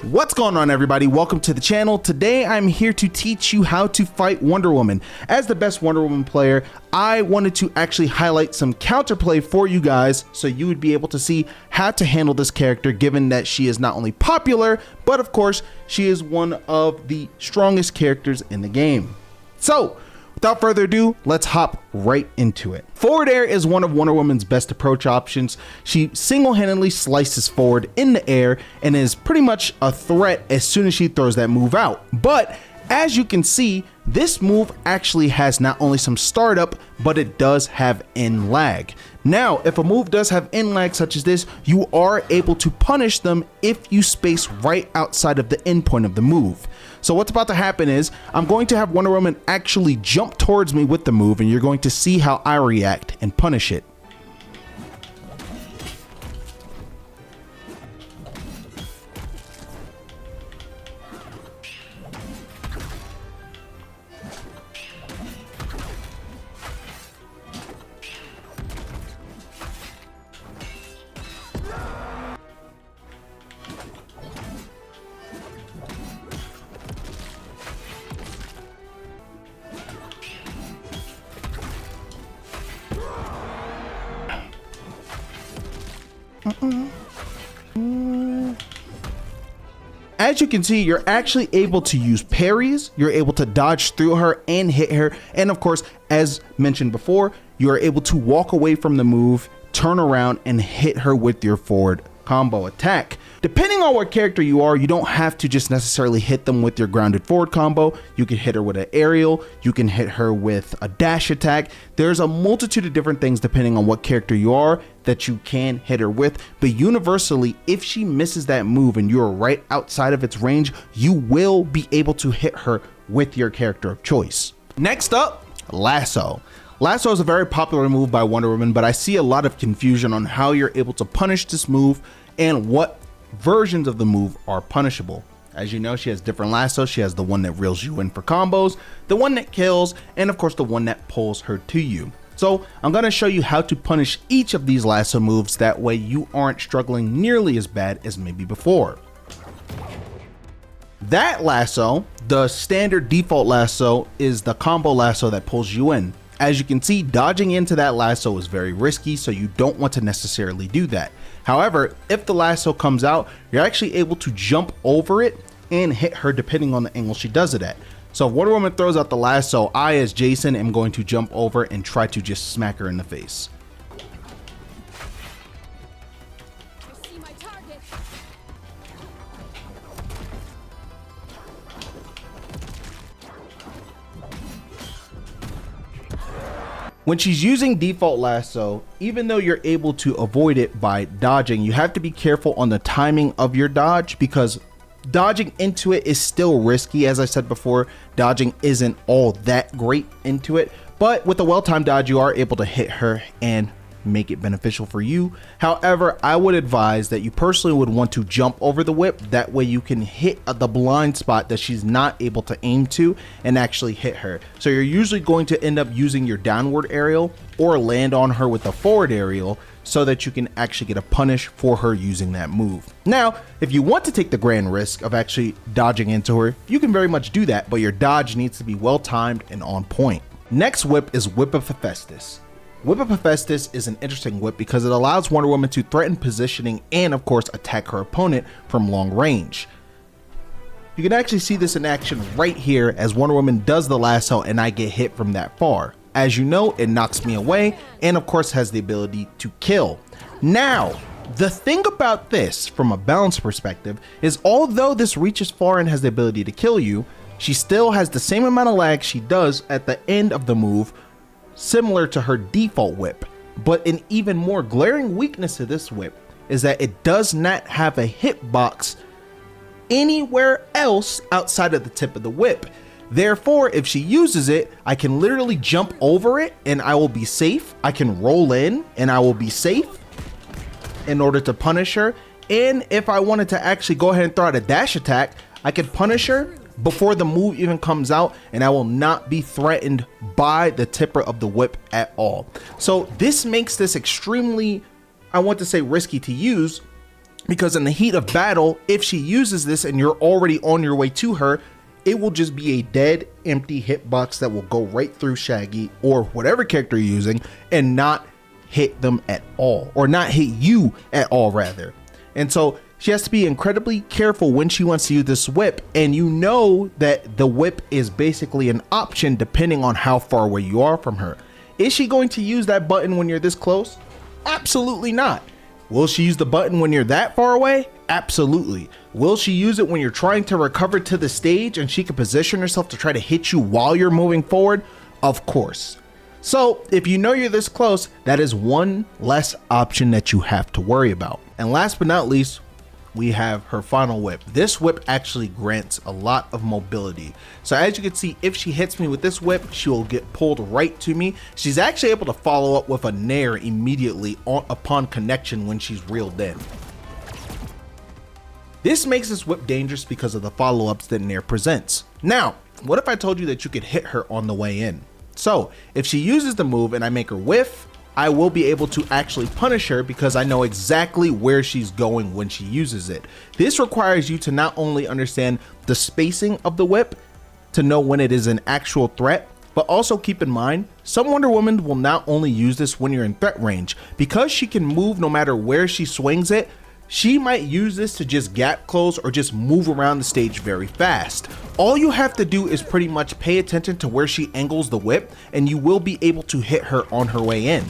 What's going on, everybody? Welcome to the channel. Today I'm here to teach you how to fight Wonder Woman. As the best Wonder Woman player, I wanted to actually highlight some counterplay for you guys so you would be able to see how to handle this character, given that she is not only popular, but of course she is one of the strongest characters in the game. So without further ado, let's hop right into it. Forward air is one of Wonder Woman's best approach options. She single-handedly slices forward in the air and is pretty much a threat as soon as she throws that move out. But as you can see, this move actually has not only some startup, but it does have end lag. Now, if a move does have end lag such as this, you are able to punish them if you space right outside of the end point of the move. So what's about to happen is I'm going to have Wonder Woman actually jump towards me with the move, and you're going to see how I react and punish it. As you can see, you're actually able to use parries, you're able to dodge through her and hit her, and of course, as mentioned before, you are able to walk away from the move, turn around, and hit her with your forward combo attack. Depending on what character you are, you don't have to just necessarily hit them with your grounded forward combo. You can hit her with an aerial, you can hit her with a dash attack. There's a multitude of different things depending on what character you are that you can hit her with, but universally, if she misses that move and you're right outside of its range, you will be able to hit her with your character of choice. Next up, Lasso. Lasso is a very popular move by Wonder Woman, but I see a lot of confusion on how you're able to punish this move and what versions of the move are punishable. As you know, she has different lassos. She has the one that reels you in for combos, the one that kills, and of course the one that pulls her to you. So I'm going to show you how to punish each of these lasso moves, that way you aren't struggling nearly as bad as maybe before. That lasso, the standard default lasso, is the combo lasso that pulls you in. As you can see, dodging into that lasso is very risky, so you don't want to necessarily do that. However, if the lasso comes out, you're actually able to jump over it and hit her depending on the angle she does it at. So if Wonder Woman throws out the lasso, I as Jason am going to jump over and try to just smack her in the face. When she's using default lasso, even though you're able to avoid it by dodging, you have to be careful on the timing of your dodge, because dodging into it is still risky. As I said before, dodging isn't all that great into it, but with a well-timed dodge, you are able to hit her and make it beneficial for you. However, I would advise that you personally would want to jump over the whip. That way you can hit the blind spot that she's not able to aim to and actually hit her. So you're usually going to end up using your downward aerial or land on her with a forward aerial so that you can actually get a punish for her using that move. Now, if you want to take the grand risk of actually dodging into her, you can very much do that, but your dodge needs to be well timed and on point. Next whip is Whip of Hephaestus. Whip of Hephaestus is an interesting whip because it allows Wonder Woman to threaten positioning and of course attack her opponent from long range. You can actually see this in action right here as Wonder Woman does the lasso and I get hit from that far. As you know, it knocks me away and of course has the ability to kill. Now, the thing about this from a balance perspective is although this reaches far and has the ability to kill you, she still has the same amount of lag she does at the end of the move, similar to her default whip. But an even more glaring weakness to this whip is that it does not have a hitbox anywhere else outside of the tip of the whip. Therefore, if she uses it, I can literally jump over it and I will be safe. I can roll in and I will be safe in order to punish her. And if I wanted to actually go ahead and throw out a dash attack, I could punish her before the move even comes out and I will not be threatened by the tipper of the whip at all. So this makes this extremely, I want to say, risky to use, because in the heat of battle, if she uses this and you're already on your way to her, it will just be a dead, empty hitbox that will go right through Shaggy or whatever character you're using and not hit them at all, or not hit you at all rather. And so she has to be incredibly careful when she wants to use this whip, and you know that the whip is basically an option depending on how far away you are from her. Is she going to use that button when you're this close? Absolutely not. Will she use the button when you're that far away? Absolutely. Will she use it when you're trying to recover to the stage and she can position herself to try to hit you while you're moving forward? Of course. So if you know you're this close, that is one less option that you have to worry about. And last but not least, we have her final whip. This whip actually grants a lot of mobility. So as you can see, if she hits me with this whip, she will get pulled right to me. She's actually able to follow up with a nair immediately upon connection when she's reeled in. This makes this whip dangerous because of the follow-ups that nair presents. Now, what if I told you that you could hit her on the way in? So if she uses the move and I make her whiff, I will be able to actually punish her because I know exactly where she's going when she uses it. This requires you to not only understand the spacing of the whip to know when it is an actual threat, but also keep in mind, some Wonder Woman will not only use this when you're in threat range. Because she can move no matter where she swings it, she might use this to just gap close or just move around the stage very fast. All you have to do is pretty much pay attention to where she angles the whip and you will be able to hit her on her way in.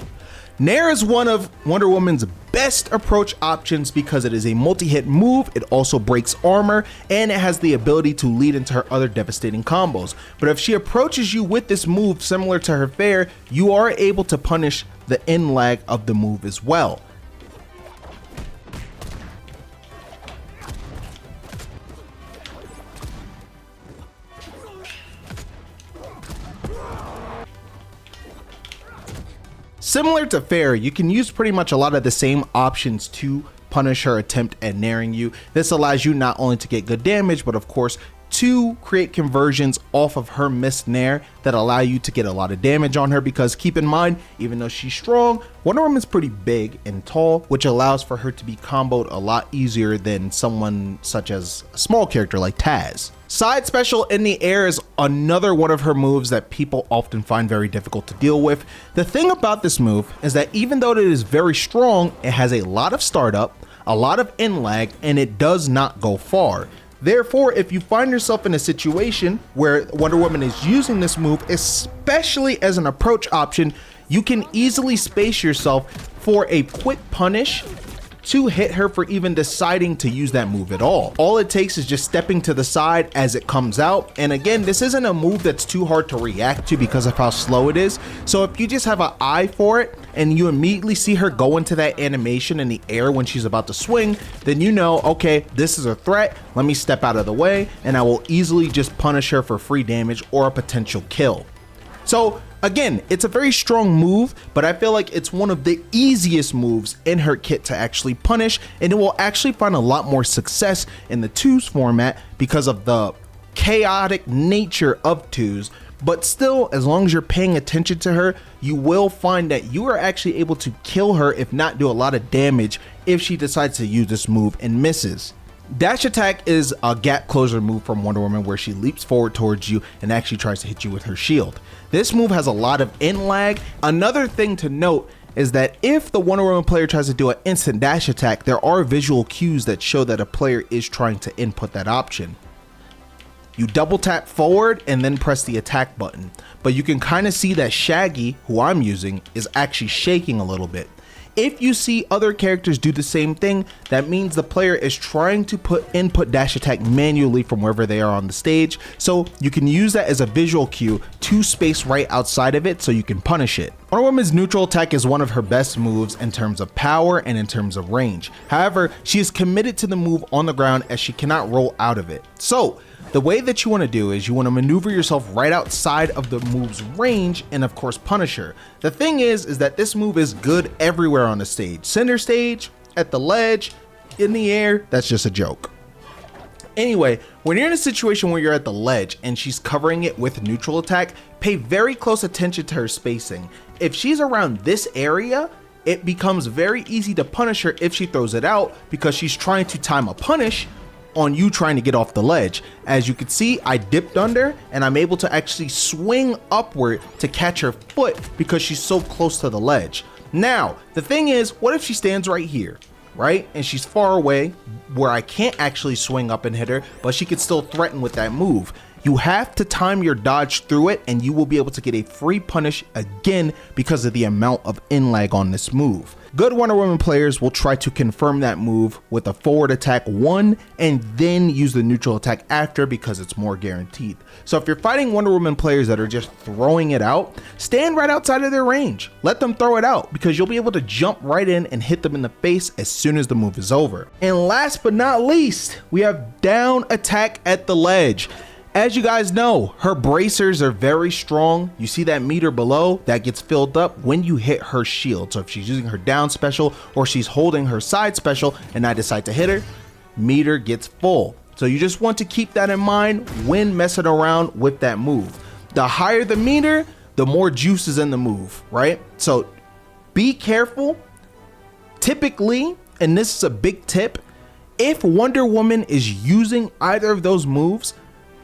Nair is one of Wonder Woman's best approach options because it is a multi-hit move, it also breaks armor, and it has the ability to lead into her other devastating combos. But if she approaches you with this move similar to her fair, you are able to punish the in lag of the move as well. Similar to fair, you can use pretty much a lot of the same options to punish her attempt at nairing you. This allows you not only to get good damage, but of course to create conversions off of her missed nair that allow you to get a lot of damage on her, because keep in mind, even though she's strong, Wonder Woman's pretty big and tall, which allows for her to be comboed a lot easier than someone such as a small character like Taz. Side special in the air is another one of her moves that people often find very difficult to deal with. The thing about this move is that even though it is very strong, it has a lot of startup, a lot of in lag, and it does not go far. Therefore, if you find yourself in a situation where Wonder Woman is using this move, especially as an approach option, you can easily space yourself for a quick punish to hit her for even deciding to use that move at all. All it takes is just stepping to the side as it comes out. And again, this isn't a move that's too hard to react to because of how slow it is. So if you just have an eye for it and you immediately see her go into that animation in the air when she's about to swing, then you know, okay, this is a threat. Let me step out of the way and I will easily just punish her for free damage or a potential kill. So again, it's a very strong move, but I feel like it's one of the easiest moves in her kit to actually punish, and it will actually find a lot more success in the twos format because of the chaotic nature of twos. But still, as long as you're paying attention to her, you will find that you are actually able to kill her, if not do a lot of damage, if she decides to use this move and misses. Dash attack is a gap closer move from Wonder Woman where she leaps forward towards you and actually tries to hit you with her shield. This move has a lot of in lag. Another thing to note is that if the Wonder Woman player tries to do an instant dash attack, there are visual cues that show that a player is trying to input that option. You double tap forward and then press the attack button, but you can kind of see that Shaggy, who I'm using, is actually shaking a little bit. If you see other characters do the same thing, that means the player is trying to input dash attack manually from wherever they are on the stage. So you can use that as a visual cue to space right outside of it so you can punish it. Wonder Woman's neutral attack is one of her best moves in terms of power and in terms of range. However, she is committed to the move on the ground as she cannot roll out of it. So the way that you want to do is you want to maneuver yourself right outside of the move's range and of course punish her. The thing is that this move is good everywhere on the stage. Center stage, at the ledge, in the air, that's just a joke. Anyway, when you're in a situation where you're at the ledge and she's covering it with neutral attack, pay very close attention to her spacing. If she's around this area, it becomes very easy to punish her if she throws it out, because she's trying to time a punish on you trying to get off the ledge. As you can see, I dipped under and I'm able to actually swing upward to catch her foot because she's so close to the ledge. Now, the thing is, what if she stands right here, right? And she's far away where I can't actually swing up and hit her, but she could still threaten with that move. You have to time your dodge through it and you will be able to get a free punish again because of the amount of in lag on this move. Good Wonder Woman players will try to confirm that move with a forward attack 1 and then use the neutral attack after because it's more guaranteed. So if you're fighting Wonder Woman players that are just throwing it out, stand right outside of their range. Let them throw it out because you'll be able to jump right in and hit them in the face as soon as the move is over. And last but not least, we have down attack at the ledge. As you guys know, her bracers are very strong. You see that meter below that gets filled up when you hit her shield. So if she's using her down special or she's holding her side special and I decide to hit her, meter gets full. So you just want to keep that in mind when messing around with that move. The higher the meter, the more juice is in the move, right? So be careful. Typically, and this is a big tip, if Wonder Woman is using either of those moves,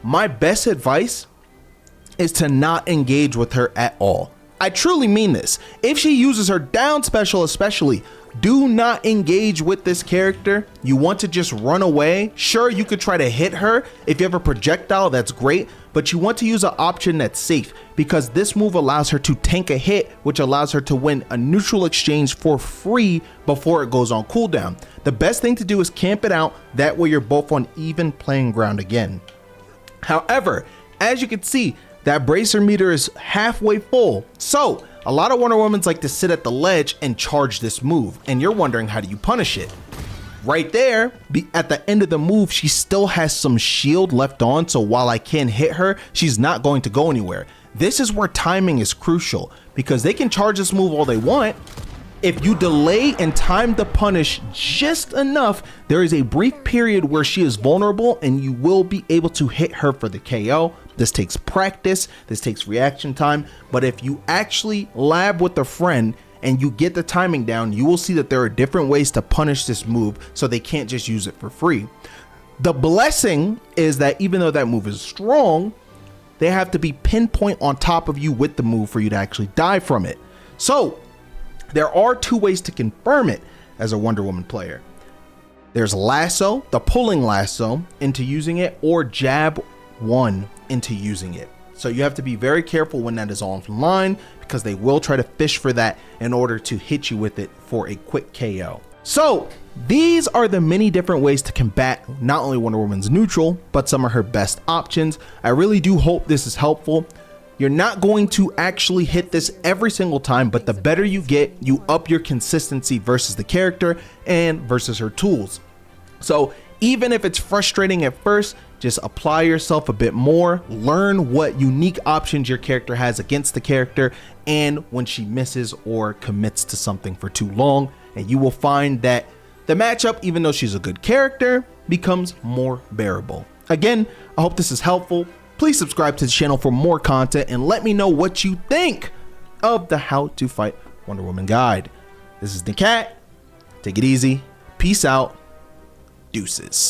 my best advice is to not engage with her at all. I truly mean this. If she uses her down special especially, do not engage with this character. You want to just run away. Sure, you could try to hit her. If you have a projectile, that's great, but you want to use an option that's safe because this move allows her to tank a hit, which allows her to win a neutral exchange for free before it goes on cooldown. The best thing to do is camp it out. That way you're both on even playing ground again. However, as you can see, that bracer meter is halfway full. So a lot of Wonder Womans like to sit at the ledge and charge this move. And you're wondering, how do you punish it? Right there, at the end of the move, she still has some shield left on. So while I can hit her, she's not going to go anywhere. This is where timing is crucial because they can charge this move all they want. If you delay and time the punish just enough, there is a brief period where she is vulnerable and you will be able to hit her for the KO. This takes practice, this takes reaction time, but if you actually lab with a friend and you get the timing down, you will see that there are different ways to punish this move so they can't just use it for free. The blessing is that even though that move is strong, they have to be pinpoint on top of you with the move for you to actually die from it. So there are two ways to confirm it as a Wonder Woman player. There's Lasso, the pulling lasso into using it, or jab 1 into using it. So you have to be very careful when that is online because they will try to fish for that in order to hit you with it for a quick KO. So these are the many different ways to combat not only Wonder Woman's neutral, but some of her best options. I really do hope this is helpful. You're not going to actually hit this every single time, but the better you get, you up your consistency versus the character and versus her tools. So even if it's frustrating at first, just apply yourself a bit more, learn what unique options your character has against the character, and when she misses or commits to something for too long, and you will find that the matchup, even though she's a good character, becomes more bearable. Again, I hope this is helpful. Please subscribe to the channel for more content and let me know what you think of the How to Fight Wonder Woman guide. This is NAKAT. Take it easy. Peace out. Deuces.